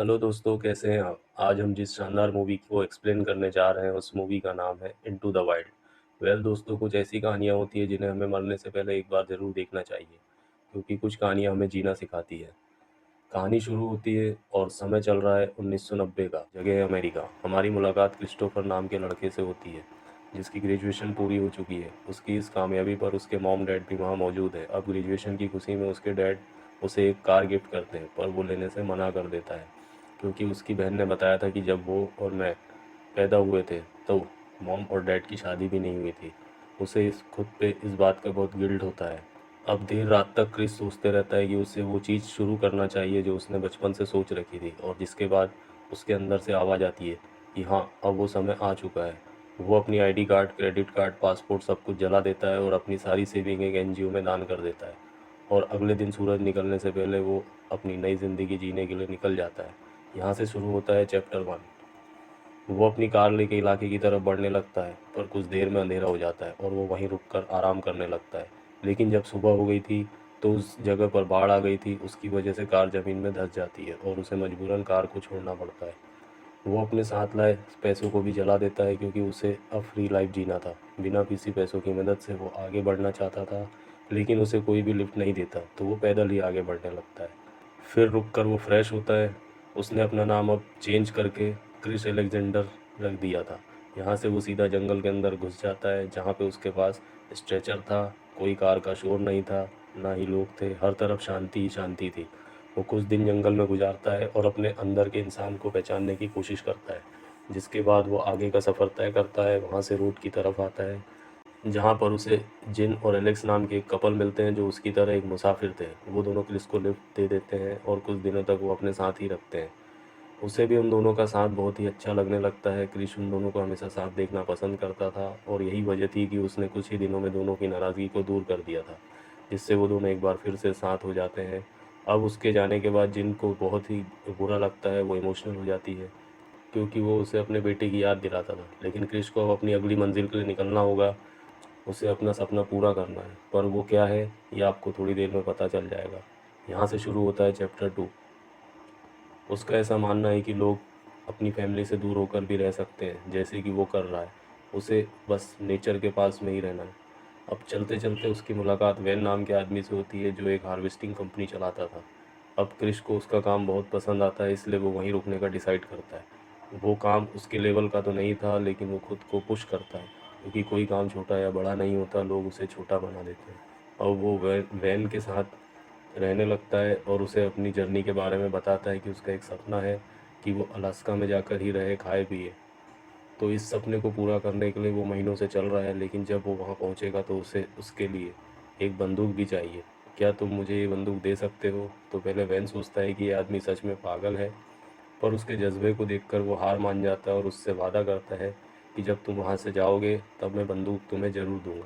Hello दोस्तों, कैसे हैं आप? आज हम जिस शानदार मूवी को एक्सप्लेन करने जा रहे हैं उस मूवी का नाम है इनटू द वाइल्ड। दोस्तों, कुछ ऐसी कहानियाँ होती है जिन्हें हमें मरने से पहले एक बार ज़रूर देखना चाहिए, क्योंकि कुछ कहानियाँ हमें जीना सिखाती है। कहानी शुरू होती है और समय चल रहा है 1990 का, जगह है अमेरिका। हमारी मुलाकात क्रिस्टोफर नाम के लड़के से होती है, जिसकी ग्रेजुएशन पूरी हो चुकी है। उसकी इस कामयाबी पर उसके मॉम डैड भी वहाँ मौजूद है। अब ग्रेजुएशन की खुशी में उसके डैड उसे एक कार गिफ्ट करते हैं, पर वो लेने से मना कर देता है, क्योंकि उसकी बहन ने बताया था कि जब वो और मैं पैदा हुए थे तो मॉम और डैड की शादी भी नहीं हुई थी। उसे इस खुद पे इस बात का बहुत गिल्ट होता है। अब देर रात तक क्रिस सोचते रहता है कि उसे वो चीज़ शुरू करना चाहिए जो उसने बचपन से सोच रखी थी, और जिसके बाद उसके अंदर से आवाज़ आती है कि हाँ, अब वो समय आ चुका है। वो अपनी ID card, credit card, passport सब कुछ जला देता है और अपनी सारी सेविंग एक एनजीओ में दान कर देता है। और अगले दिन सूरज निकलने से पहले वो अपनी नई ज़िंदगी जीने के लिए निकल जाता है। यहाँ से शुरू होता है चैप्टर 1। वो अपनी कार लेके इलाके की तरफ बढ़ने लगता है, पर कुछ देर में अंधेरा हो जाता है और वो वहीं रुककर आराम करने लगता है। लेकिन जब सुबह हो गई थी तो उस जगह पर बाढ़ आ गई थी। उसकी वजह से कार ज़मीन में धंस जाती है और उसे मजबूरन कार को छोड़ना पड़ता है। वो अपने साथ लाए पैसों को भी जला देता है, क्योंकि उसे अब फ्री लाइफ जीना था। बिना किसी पैसों की मदद से वो आगे बढ़ना चाहता था, लेकिन उसे कोई भी लिफ्ट नहीं देता, तो वो पैदल ही आगे बढ़ने लगता है। फिर रुक कर वो फ्रेश होता है। उसने अपना नाम अब चेंज करके क्रिस एलेक्जेंडर रख दिया था। यहाँ से वो सीधा जंगल के अंदर घुस जाता है, जहाँ पे उसके पास स्ट्रेचर था। कोई कार का शोर नहीं था, ना ही लोग थे। हर तरफ शांति ही शांति थी। वो कुछ दिन जंगल में गुजारता है और अपने अंदर के इंसान को पहचानने की कोशिश करता है, जिसके बाद वो आगे का सफ़र तय करता है। वहाँ से रोड की तरफ आता है, जहाँ पर उसे जिन और एलेक्स नाम के एक कपल मिलते हैं जो उसकी तरह एक मुसाफिर थे। वो दोनों क्रिस को लिफ्ट दे देते हैं और कुछ दिनों तक वो अपने साथ ही रखते हैं। उसे भी उन दोनों का साथ बहुत ही अच्छा लगने लगता है। क्रिस उन दोनों को हमेशा साथ देखना पसंद करता था, और यही वजह थी कि उसने कुछ ही दिनों में दोनों की नाराज़गी को दूर कर दिया था, जिससे वो दोनों एक बार फिर से साथ हो जाते हैं। अब उसके जाने के बाद जिन को बहुत ही बुरा लगता है, वो इमोशनल हो जाती है, क्योंकि वो उसे अपने बेटे की याद दिलाता था। लेकिन क्रिस को अब अपनी अगली मंजिल के लिए निकलना होगा। उसे अपना सपना पूरा करना है, पर वो क्या है ये आपको थोड़ी देर में पता चल जाएगा। यहाँ से शुरू होता है चैप्टर 2। उसका ऐसा मानना है कि लोग अपनी फैमिली से दूर होकर भी रह सकते हैं, जैसे कि वो कर रहा है। उसे बस नेचर के पास में ही रहना है। अब चलते चलते उसकी मुलाकात वैन नाम के आदमी से होती है, जो एक हार्वेस्टिंग कंपनी चलाता था। अब क्रिश को उसका काम बहुत पसंद आता है, इसलिए वो वहीं रुकने का डिसाइड करता है। वो काम उसके लेवल का तो नहीं था, लेकिन वो खुद को पुश करता है, क्योंकि कोई काम छोटा या बड़ा नहीं होता, लोग उसे छोटा बना देते हैं। और वो वैन के साथ रहने लगता है और उसे अपनी जर्नी के बारे में बताता है कि उसका एक सपना है कि वो अलास्का में जाकर ही रहे, खाए पिए। तो इस सपने को पूरा करने के लिए वो महीनों से चल रहा है, लेकिन जब वो वहाँ पहुँचेगा तो उसे उसके लिए एक बंदूक भी चाहिए। क्या तुम मुझे ये बंदूक दे सकते हो? तो पहले वैन सोचता है कि ये आदमी सच में पागल है, पर उसके जज्बे को देखकर वो हार मान जाता है और उससे वादा करता है कि जब तुम वहाँ से जाओगे तब मैं बंदूक तुम्हें ज़रूर दूंगा।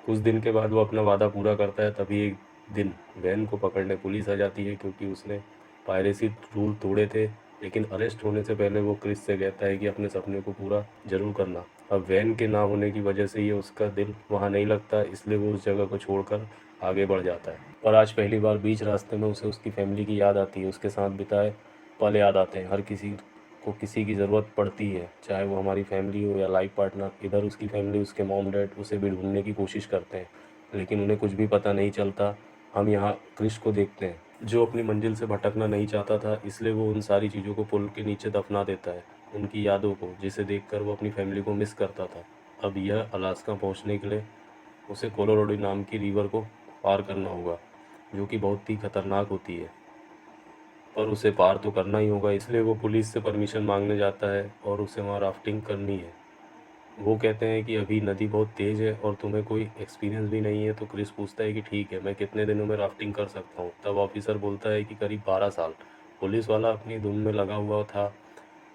कुछ दिन के बाद वो अपना वादा पूरा करता है। तभी एक दिन वैन को पकड़ने पुलिस आ जाती है, क्योंकि उसने पायरेसी रूल तोड़े थे। लेकिन अरेस्ट होने से पहले वो क्रिस से कहता है कि अपने सपने को पूरा ज़रूर करना। अब वैन के ना होने की वजह से ये उसका दिल वहाँ नहीं लगता, इसलिए वो उस जगह को छोड़कर आगे बढ़ जाता है। पर आज पहली बार बीच रास्ते में उसे उसकी फैमिली की याद आती है। उसके साथ बिताए पल याद आते हैं। हर किसी को किसी की ज़रूरत पड़ती है, चाहे वो हमारी फैमिली हो या लाइफ पार्टनर। इधर उसकी फैमिली, उसके मॉम डैड उसे भी ढूंढने की कोशिश करते हैं, लेकिन उन्हें कुछ भी पता नहीं चलता। हम यहाँ क्रिश को देखते हैं, जो अपनी मंजिल से भटकना नहीं चाहता था, इसलिए वो उन सारी चीज़ों को पुल के नीचे दफना देता है, उनकी यादों को, जिसे देखकर वो अपनी फैमिली को मिस करता था। अब यह अलास्का पहुँचने के लिए उसे कोलोराडो नाम की रिवर को पार करना होगा, जो कि बहुत ही खतरनाक होती है, पर उसे पार तो करना ही होगा। इसलिए वो पुलिस से परमिशन मांगने जाता है और उसे वहाँ राफ्टिंग करनी है। वो कहते हैं कि अभी नदी बहुत तेज़ है और तुम्हें कोई एक्सपीरियंस भी नहीं है। तो क्रिस पूछता है कि ठीक है, मैं कितने दिनों में राफ्टिंग कर सकता हूँ? तब ऑफिसर बोलता है कि करीब 12 साल। पुलिस वाला अपनी धुन में लगा हुआ था,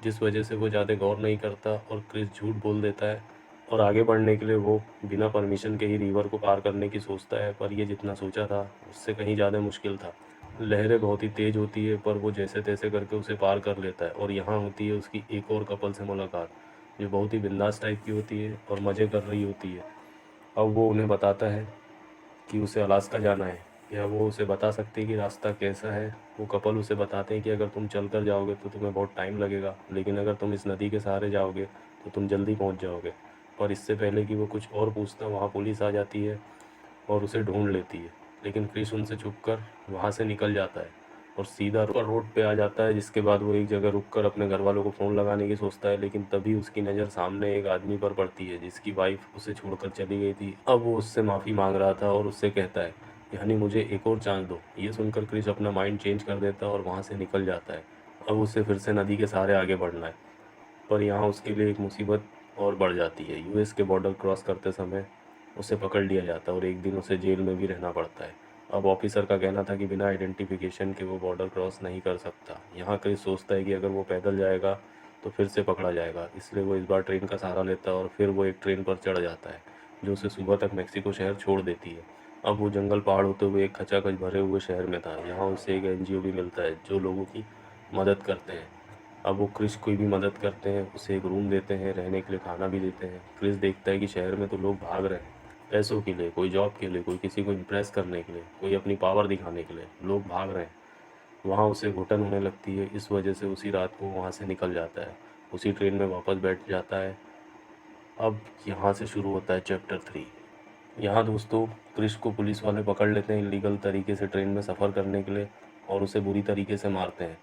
जिस वजह से वो ज़्यादा गौर नहीं करता, और क्रिस झूठ बोल देता है और आगे बढ़ने के लिए वो बिना परमिशन के ही रिवर को पार करने की सोचता है। पर ये जितना सोचा था उससे कहीं ज़्यादा मुश्किल था। लहरें बहुत ही तेज़ होती है, पर वो जैसे तैसे करके उसे पार कर लेता है। और यहाँ होती है उसकी एक और कपल से मुलाकात, जो बहुत ही बिंदास टाइप की होती है और मज़े कर रही होती है। अब वो उन्हें बताता है कि उसे अलास्का जाना है, या वो उसे बता सकती है कि रास्ता कैसा है। वो कपल उसे बताते हैं कि अगर तुम चल कर जाओगे तो तुम्हें बहुत टाइम लगेगा, लेकिन अगर तुम इस नदी के सहारे जाओगे तो तुम जल्दी पहुंच जाओगे। पर इससे पहले कि वो कुछ और पूछता, वहाँ पुलिस आ जाती है और उसे ढूंढ लेती है। लेकिन क्रिस उनसे छुपकर वहाँ से निकल जाता है और सीधा रोड पे आ जाता है, जिसके बाद वो एक जगह रुककर अपने घर वालों को फ़ोन लगाने की सोचता है। लेकिन तभी उसकी नज़र सामने एक आदमी पर पड़ती है जिसकी वाइफ उसे छोड़कर चली गई थी। अब वो उससे माफ़ी मांग रहा था और उससे कहता है कि हनी मुझे एक और चांस दो। ये सुनकर क्रिस अपना माइंड चेंज कर देता है और वहाँ से निकल जाता है। अब उसे फिर से नदी के सहारे आगे बढ़ना है। पर यहाँ उसके लिए एक मुसीबत और बढ़ जाती है। यूएस के बॉर्डर क्रॉस करते समय उसे पकड़ लिया जाता है और एक दिन उसे जेल में भी रहना पड़ता है। अब ऑफिसर का कहना था कि बिना आइडेंटिफिकेशन के वो बॉर्डर क्रॉस नहीं कर सकता। यहाँ क्रिस सोचता है कि अगर वो पैदल जाएगा तो फिर से पकड़ा जाएगा, इसलिए वो इस बार ट्रेन का सहारा लेता है और फिर वो एक ट्रेन पर चढ़ जाता है जो उसे सुबह तक मेक्सिको शहर छोड़ देती है। अब वो जंगल पहाड़ होते हुए एक खचाखच भरे हुए शहर में था। यहाँ उसे एक एनजीओ भी मिलता है जो लोगों की मदद करते हैं। अब वो क्रिस की भी मदद करते हैं, उसे एक रूम देते हैं, रहने के लिए खाना भी देते हैं। क्रिस देखता है कि शहर में तो लोग भाग रहे हैं पैसों के लिए, कोई जॉब के लिए, कोई किसी को इम्प्रेस करने के लिए, कोई अपनी पावर दिखाने के लिए, लोग भाग रहे हैं। वहाँ उसे घुटन होने लगती है। इस वजह से उसी रात को वहाँ से निकल जाता है, उसी ट्रेन में वापस बैठ जाता है। अब यहाँ से शुरू होता है चैप्टर 3। यहाँ दोस्तों क्रिश को पुलिस वाले पकड़ लेते हैं इलीगल तरीके से ट्रेन में सफ़र करने के लिए और उसे बुरी तरीके से मारते हैं।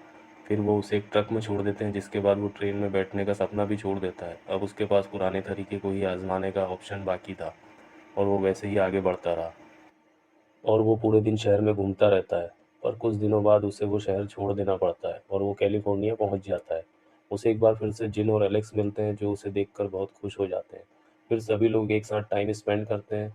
फिर वो उसे एक ट्रक में छोड़ देते हैं, जिसके बाद वो ट्रेन में बैठने का सपना भी छोड़ देता है। अब उसके पास पुराने तरीके को ही आजमाने का ऑप्शन बाकी था और वो वैसे ही आगे बढ़ता रहा और वो पूरे दिन शहर में घूमता रहता है। पर कुछ दिनों बाद उसे वो शहर छोड़ देना पड़ता है और वो कैलिफोर्निया पहुंच जाता है। उसे एक बार फिर से जिन और एलेक्स मिलते हैं जो उसे देखकर बहुत खुश हो जाते हैं। फिर सभी लोग एक साथ टाइम स्पेंड करते हैं।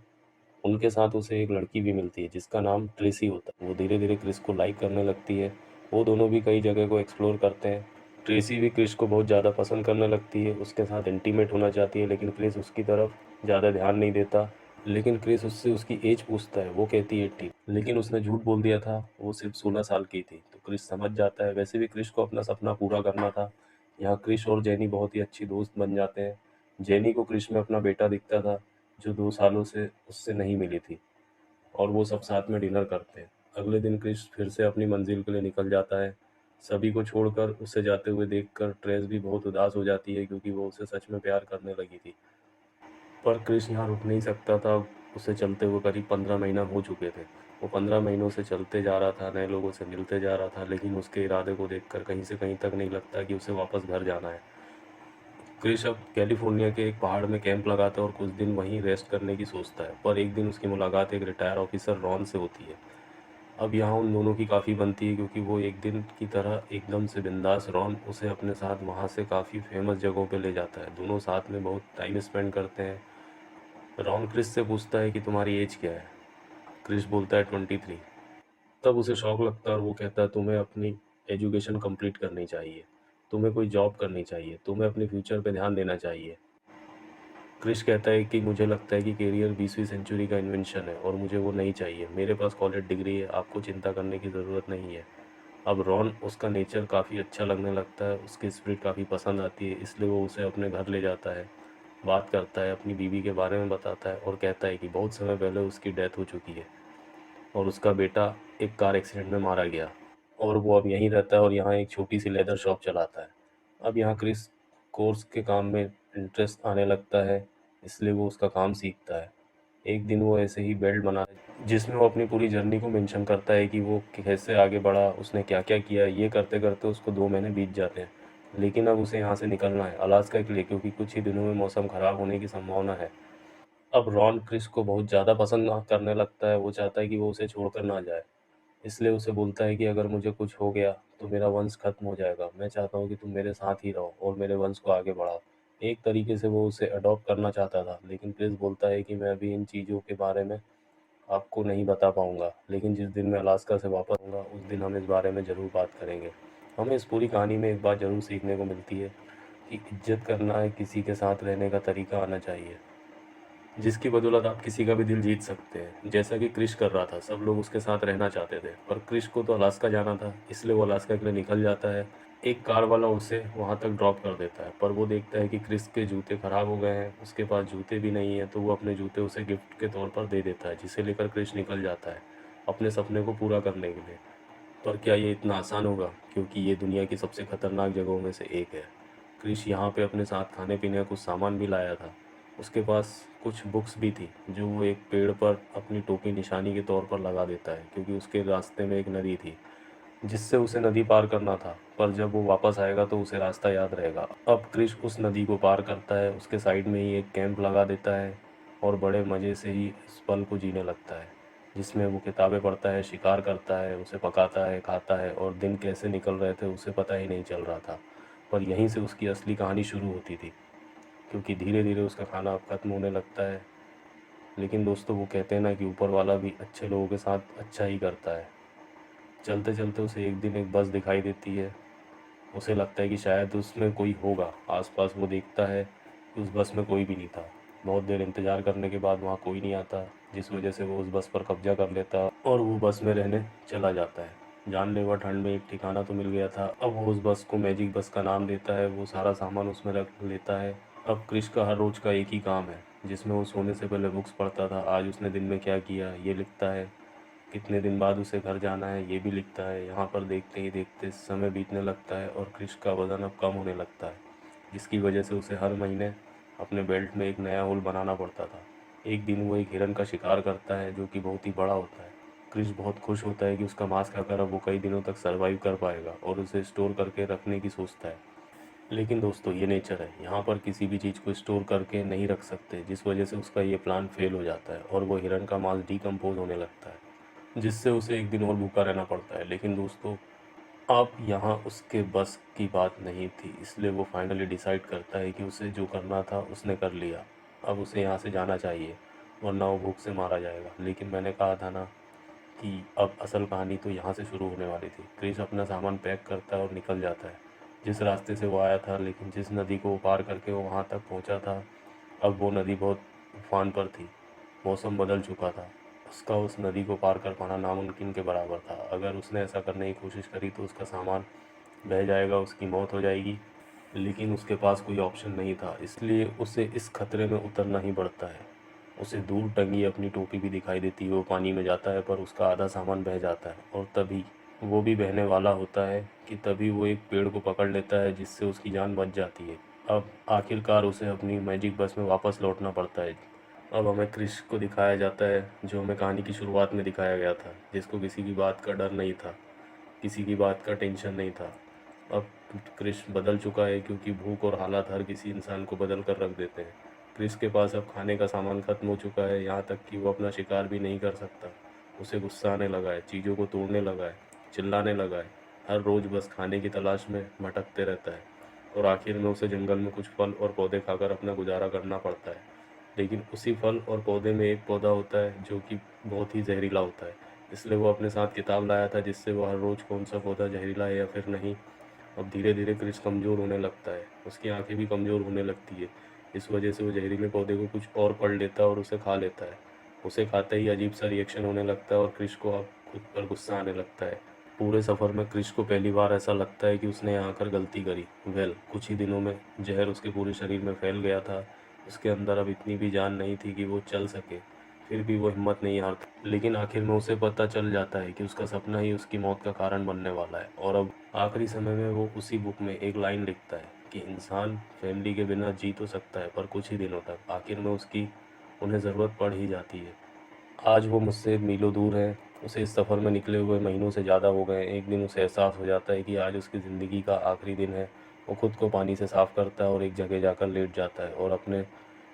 उनके साथ उसे एक लड़की भी मिलती है जिसका नाम ट्रेसी होता है। वो धीरे धीरे क्रिस को लाइक करने लगती है। वो दोनों भी कई जगह को एक्सप्लोर करते हैं। ट्रेसी भी क्रिस को बहुत ज़्यादा पसंद करने लगती है, उसके साथ इंटीमेट होना चाहती है, लेकिन क्रिस उसकी तरफ ज़्यादा ध्यान नहीं देता। लेकिन क्रिस उससे उसकी एज पूछता है, वो कहती है 18, लेकिन उसने झूठ बोल दिया था, वो सिर्फ 16 साल की थी। तो क्रिस समझ जाता है। वैसे भी क्रिस को अपना सपना पूरा करना था। यहाँ क्रिस और जेनी बहुत ही अच्छी दोस्त बन जाते हैं। जेनी को क्रिस में अपना बेटा दिखता था जो 2 सालों से उससे नहीं मिली थी और वो सब साथ में डिनर करते हैं। अगले दिन क्रिस फिर से अपनी मंजिल के लिए निकल जाता है। सभी को छोड़कर उसे जाते हुए देखकर ट्रेस भी बहुत उदास हो जाती है क्योंकि वो उसे सच में प्यार करने लगी थी। पर क्रिस यहाँ रुक नहीं सकता था। उसे चलते हुए करीब 15 महीना हो चुके थे। वो 15 महीनों से चलते जा रहा था, नए लोगों से मिलते जा रहा था, लेकिन उसके इरादे को देखकर कहीं से कहीं तक नहीं लगता कि उसे वापस घर जाना है। क्रिश अब कैलिफोर्निया के एक पहाड़ में कैंप लगाता है और कुछ दिन वहीं रेस्ट करने की सोचता है। पर एक दिन उसकी मुलाकात एक रिटायर ऑफिसर रॉन से होती है। अब यहाँ उन दोनों की काफ़ी बनती है क्योंकि वो एक दिन की तरह एकदम से बिंदास। रॉन उसे अपने साथ वहाँ से काफ़ी फेमस जगहों पे ले जाता है। दोनों साथ में बहुत टाइम स्पेंड करते हैं। रॉन क्रिस से पूछता है कि तुम्हारी एज क्या है। क्रिस बोलता है 23। तब उसे शौक लगता है और वो कहता है तुम्हें अपनी एजुकेशन कंप्लीट करनी चाहिए, तुम्हें कोई जॉब करनी चाहिए, तुम्हें अपने फ्यूचर पे ध्यान देना चाहिए। क्रिश कहता है कि मुझे लगता है कि करियर 20वीं सेंचुरी का इन्वेंशन है और मुझे वो नहीं चाहिए। मेरे पास कॉलेज डिग्री है, आपको चिंता करने की ज़रूरत नहीं है। अब रॉन उसका नेचर काफ़ी अच्छा लगने लगता है, उसकी स्पिरिट काफ़ी पसंद आती है, इसलिए वो उसे अपने घर ले जाता है, बात करता है, अपनी बीवी के बारे में बताता है और कहता है कि बहुत समय पहले उसकी डेथ हो चुकी है और उसका बेटा एक कार एक्सीडेंट में मारा गया और वो अब यहीं रहता है और यहाँ एक छोटी सी लेदर शॉप चलाता है। अब यहाँ क्रिस कोर्स के काम में इंटरेस्ट आने लगता है, इसलिए वो उसका काम सीखता है। एक दिन वो ऐसे ही बेल्ट बना जिसमें वो अपनी पूरी जर्नी को मेंशन करता है कि वो कैसे आगे बढ़ा, उसने क्या क्या किया। ये करते करते उसको 2 महीने बीत जाते हैं, लेकिन अब उसे यहाँ से निकलना है अलास्का के लिए, क्योंकि कुछ ही दिनों में मौसम ख़राब होने की संभावना है। अब रॉन क्रिस को बहुत ज़्यादा पसंद ना करने लगता है। वो चाहता है कि वो उसे छोड़कर ना जाए, इसलिए उसे बोलता है कि अगर मुझे कुछ हो गया तो मेरा वंश खत्म हो जाएगा। मैं चाहता हूँ कि तुम मेरे साथ ही रहो और मेरे वंश को आगे बढ़ाओ। एक तरीके से वो उसे अडॉप्ट करना चाहता था, लेकिन क्रिस बोलता है कि मैं अभी इन चीज़ों के बारे में आपको नहीं बता पाऊँगा, लेकिन जिस दिन मैं अलास्का से वापस आऊँगा उस दिन हम इस बारे में ज़रूर बात करेंगे। हमें इस पूरी कहानी में एक बात ज़रूर सीखने को मिलती है कि इज्जत करना है, किसी के साथ रहने का तरीका आना चाहिए जिसकी बदौलत आप किसी का भी दिल जीत सकते हैं। जैसा कि क्रिश कर रहा था, सब लोग उसके साथ रहना चाहते थे, पर क्रिश को तो अलास्का जाना था, इसलिए वो अलास्का के लिए निकल जाता है। एक कार वाला उसे वहाँ तक ड्रॉप कर देता है, पर वो देखता है कि क्रिस के जूते ख़राब हो गए हैं, उसके पास जूते भी नहीं हैं, तो वो अपने जूते उसे गिफ्ट के तौर पर दे देता है, जिसे लेकर क्रिश निकल जाता है। अपने सपने को पूरा करने के लिए। पर क्या ये इतना आसान होगा? क्योंकि ये दुनिया की सबसे खतरनाक जगहों में से एक है। क्रिश यहाँ पे अपने साथ खाने पीने का कुछ सामान भी लाया था। उसके पास कुछ बुक्स भी थी जो वो एक पेड़ पर अपनी टोपी निशानी के तौर पर लगा देता है, क्योंकि उसके रास्ते में एक नदी थी जिससे उसे नदी पार करना था। पर जब वो वापस आएगा तो उसे रास्ता याद रहेगा। अब क्रिश उस नदी को पार करता है, उसके साइड में ही एक कैंप लगा देता है और बड़े मज़े से ही इस पल को जीने लगता है, जिसमें वो किताबें पढ़ता है, शिकार करता है, उसे पकाता है, खाता है, और दिन कैसे निकल रहे थे उसे पता ही नहीं चल रहा था। पर यहीं से उसकी असली कहानी शुरू होती थी, क्योंकि धीरे धीरे उसका खाना अब खत्म होने लगता है। लेकिन दोस्तों, वो कहते हैं ना कि ऊपर वाला भी अच्छे लोगों के साथ अच्छा ही करता है। चलते चलते उसे एक दिन एक बस दिखाई देती है। उसे लगता है कि शायद उसमें कोई होगा। आसपास वो देखता है कि उस बस में कोई भी नहीं था। बहुत देर इंतज़ार करने के बाद वहाँ कोई नहीं आता, जिस वजह से वो उस बस पर कब्जा कर लेता और वो बस में रहने चला जाता है। जानलेवा ठंड में एक ठिकाना तो मिल गया था। अब वो उस बस को मैजिक बस का नाम देता है। वो सारा सामान उसमें रख लेता है। अब क्रिश का हर रोज़ का एक ही काम है, जिसमें वो सोने से पहले बुक्स पढ़ता था। आज उसने दिन में क्या किया ये लिखता है। कितने दिन बाद उसे घर जाना है ये भी लिखता है। यहाँ पर देखते ही देखते समय बीतने लगता है और क्रिश का वज़न अब कम होने लगता है, जिसकी वजह से उसे हर महीने अपने बेल्ट में एक नया होल बनाना पड़ता था। एक दिन वो एक हिरन का शिकार करता है जो कि बहुत ही बड़ा होता है। क्रिश बहुत खुश होता है कि उसका मांस खाकर अब वो कई दिनों तक सर्वाइव कर पाएगा और उसे स्टोर करके रखने की सोचता है। लेकिन दोस्तों, ये नेचर है, यहाँ पर किसी भी चीज़ को स्टोर करके नहीं रख सकते, जिस वजह से उसका ये प्लान फेल हो जाता है और वो हिरन का मांस डिकम्पोज होने लगता है, जिससे उसे एक दिन और भूखा रहना पड़ता है। लेकिन दोस्तों, अब यहाँ उसके बस की बात नहीं थी, इसलिए वो फाइनली डिसाइड करता है कि उसे जो करना था उसने कर लिया। अब उसे यहाँ से जाना चाहिए, वरना वो भूख से मारा जाएगा। लेकिन मैंने कहा था ना कि अब असल कहानी तो यहाँ से शुरू होने वाली थी। क्रिस अपना सामान पैक करता है और निकल जाता है, जिस रास्ते से वो आया था। लेकिन जिस नदी को वो पार करके वो वहाँ तक पहुँचा था, अब वो नदी बहुत उफान पर थी। मौसम बदल चुका था। उसका उस नदी को पार कर पाना नामुमकिन के बराबर था। अगर उसने ऐसा करने की कोशिश करी तो उसका सामान बह जाएगा, उसकी मौत हो जाएगी। लेकिन उसके पास कोई ऑप्शन नहीं था, इसलिए उसे इस खतरे में उतरना ही पड़ता है। उसे दूर टंगी अपनी टोपी भी दिखाई देती है। वो पानी में जाता है पर उसका आधा सामान बह जाता है, और तभी वो भी बहने वाला होता है कि तभी वो एक पेड़ को पकड़ लेता है, जिससे उसकी जान बच जाती है। अब आखिरकार उसे अपनी मैजिक बस में वापस लौटना पड़ता है। अब हमें क्रिश को दिखाया जाता है जो हमें कहानी की शुरुआत में दिखाया गया था, जिसको किसी की बात का डर नहीं था, किसी की बात का टेंशन नहीं था। अब क्रिश बदल चुका है, क्योंकि भूख और हालात हर किसी इंसान को बदल कर रख देते हैं। क्रिस के पास अब खाने का सामान खत्म हो चुका है, यहाँ तक कि वो अपना शिकार भी नहीं कर सकता। उसे गुस्सा आने लगा है, चीज़ों को तोड़ने लगा है, चिल्लाने लगा है। हर रोज़ बस खाने की तलाश में भटकते रहता है, और आखिर में उसे जंगल में कुछ फल और पौधे खाकर अपना गुजारा करना पड़ता है। लेकिन उसी फल और पौधे में एक पौधा होता है जो कि बहुत ही जहरीला होता है। इसलिए वो अपने साथ किताब लाया था, जिससे वो हर रोज़ कौन सा पौधा जहरीला है या फिर नहीं। अब धीरे धीरे क्रिस कमज़ोर होने लगता है, उसकी आंखें भी कमज़ोर होने लगती है। इस वजह से वो जहरीले पौधे को कुछ और पढ़ लेता है और उसे खा लेता है। उसे खाते ही अजीब सा रिएक्शन होने लगता है और क्रिस को अब खुद पर गुस्सा आने लगता है। पूरे सफ़र में क्रिस को पहली बार ऐसा लगता है कि उसने यहाँ आकर गलती करी। कुछ ही दिनों में जहर उसके पूरे शरीर में फैल गया था। उसके अंदर अब इतनी भी जान नहीं थी कि वो चल सके। फिर भी वो हिम्मत नहीं हारता। लेकिन आखिर में उसे पता चल जाता है कि उसका सपना ही उसकी मौत का कारण बनने वाला है। और अब आखिरी समय में वो उसी बुक में एक लाइन लिखता है कि इंसान फैमिली के बिना जी तो सकता है, पर कुछ ही दिनों तक। आखिर में उसकी उन्हें ज़रूरत पड़ ही जाती है। आज वो मुझसे मीलों दूर है। उसे इस सफ़र में निकले हुए महीनों से ज़्यादा हो गए हैं। एक दिन उसे एहसास हो जाता है कि आज उसकी ज़िंदगी का आखिरी दिन है। वो खुद को पानी से साफ़ करता है और एक जगह जाकर लेट जाता है और अपने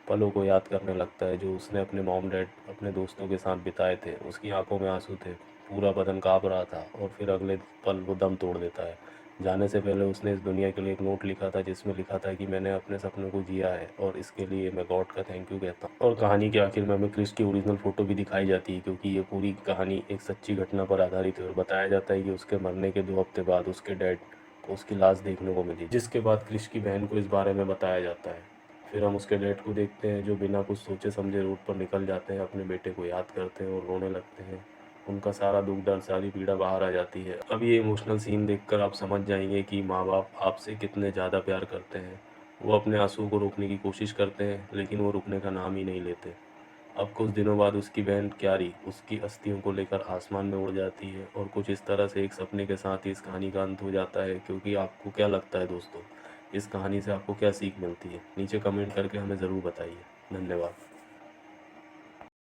पलों को याद करने लगता है जो उसने अपने मॉम डैड, अपने दोस्तों के साथ बिताए थे। उसकी आंखों में आंसू थे, पूरा बदन काँप रहा था, और फिर अगले पल वो दम तोड़ देता है। जाने से पहले उसने इस दुनिया के लिए एक नोट लिखा था, जिसमें लिखा था कि मैंने अपने सपनों को जिया है और इसके लिए मैं गॉड का थैंक यू कहता हूँ। और कहानी के आखिर में हमें क्रिस की ओरिजिनल फ़ोटो भी दिखाई जाती है, क्योंकि ये पूरी कहानी एक सच्ची घटना पर आधारित है। और बताया जाता है कि उसके मरने के 2 हफ्ते बाद उसके डैड को उसकी लाश देखने को मिली, जिसके बाद क्रिस की बहन को इस बारे में बताया जाता है। फिर हम उसके डैड को देखते हैं जो बिना कुछ सोचे समझे रोड पर निकल जाते हैं, अपने बेटे को याद करते हैं और रोने लगते हैं। उनका सारा दुख दर्द, सारी पीड़ा बाहर आ जाती है। अब ये इमोशनल सीन देखकर आप समझ जाएंगे कि माँ बाप आपसे कितने ज़्यादा प्यार करते हैं। वो अपने आंसू को रोकने की कोशिश करते हैं, लेकिन वो रुकने का नाम ही नहीं लेते। अब कुछ दिनों बाद उसकी बहन क्यारी उसकी अस्थियों को लेकर आसमान में उड़ जाती है और कुछ इस तरह से एक सपने के साथ ही इस कहानी का अंत हो जाता है। क्योंकि आपको क्या लगता है दोस्तों, इस कहानी से आपको क्या सीख मिलती है? नीचे कमेंट करके हमें ज़रूर बताइए। धन्यवाद।